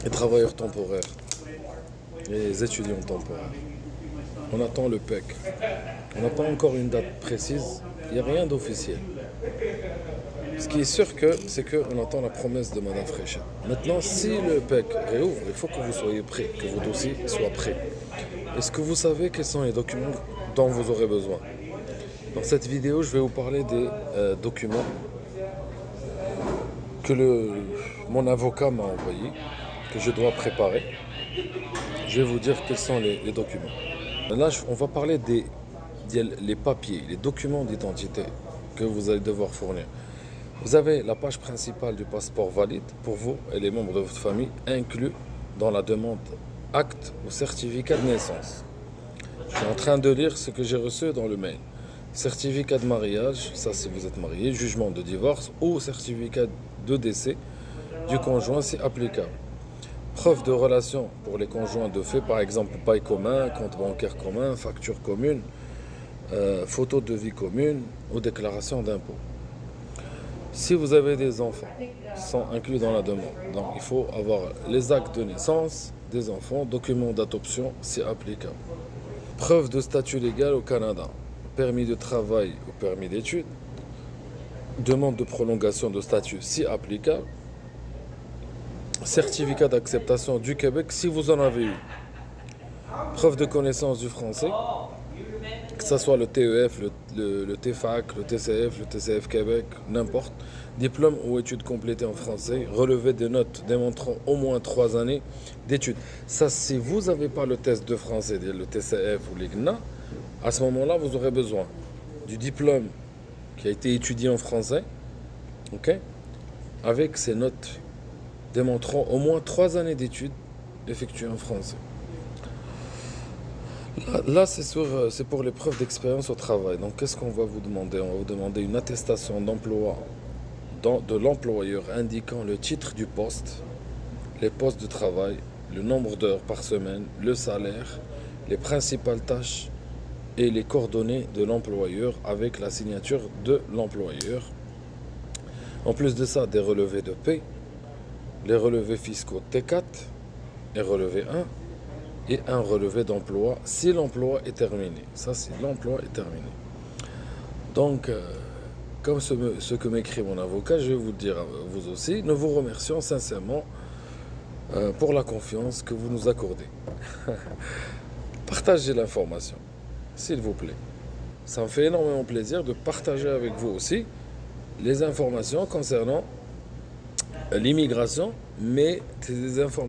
les travailleurs temporaires, les étudiants temporaires. On attend le PEC. On n'a pas encore une date précise. Il n'y a rien d'officiel. Ce qui est sûr c'est qu'on attend la promesse de Madame Fréchet. Maintenant, si le PEC réouvre, il faut que vous soyez prêts, que vos dossiers soient prêts. Est-ce que vous savez quels sont les documents dont vous aurez besoin? Dans cette vidéo, je vais vous parler des documents que mon avocat m'a envoyé, que je dois préparer. Je vais vous dire quels sont les documents. Là, on va parler les papiers, les documents d'identité que vous allez devoir fournir. Vous avez la page principale du passeport valide pour vous et les membres de votre famille, inclus dans la demande acte ou certificat de naissance. Je suis en train de lire ce que j'ai reçu dans le mail. Certificat de mariage, ça si vous êtes marié, jugement de divorce ou certificat de décès du conjoint si applicable. Preuve de relation pour les conjoints de fait, par exemple bail commun, compte bancaire commun, facture commune, photo de vie commune ou déclaration d'impôt. Si vous avez des enfants, sont inclus dans la demande. Donc il faut avoir les actes de naissance des enfants, documents d'adoption si applicable. Preuve de statut légal au Canada, permis de travail ou permis d'études, demande de prolongation de statut si applicable, certificat d'acceptation du Québec si vous en avez eu, preuve de connaissance du français, que ce soit le TEF, le TFAC, le TCF, le TCF Québec, n'importe, diplôme ou études complétées en français, relevé des notes démontrant au moins 3 années d'études. Ça, si vous n'avez pas le test de français, le TCF ou l'IGNA, à ce moment-là, vous aurez besoin du diplôme qui a été étudié en français, ok, avec ces notes démontrant au moins 3 années d'études effectuées en français. Là, c'est pour les preuves d'expérience au travail. Donc, qu'est-ce qu'on va vous demander? On va vous demander une attestation d'emploi de l'employeur indiquant le titre du poste, les postes de travail, le nombre d'heures par semaine, le salaire, les principales tâches et les coordonnées de l'employeur avec la signature de l'employeur. En plus de ça, des relevés de paie, les relevés fiscaux T4 et relevé 1 et un relevé d'emploi si l'emploi est terminé. Ça, si l'emploi est terminé. Donc, comme ce que m'écrit mon avocat, je vais vous le dire à vous aussi, nous vous remercions sincèrement pour la confiance que vous nous accordez. Partagez l'information, s'il vous plaît. Ça me fait énormément plaisir de partager avec vous aussi les informations concernant l'immigration, mais c'est des informations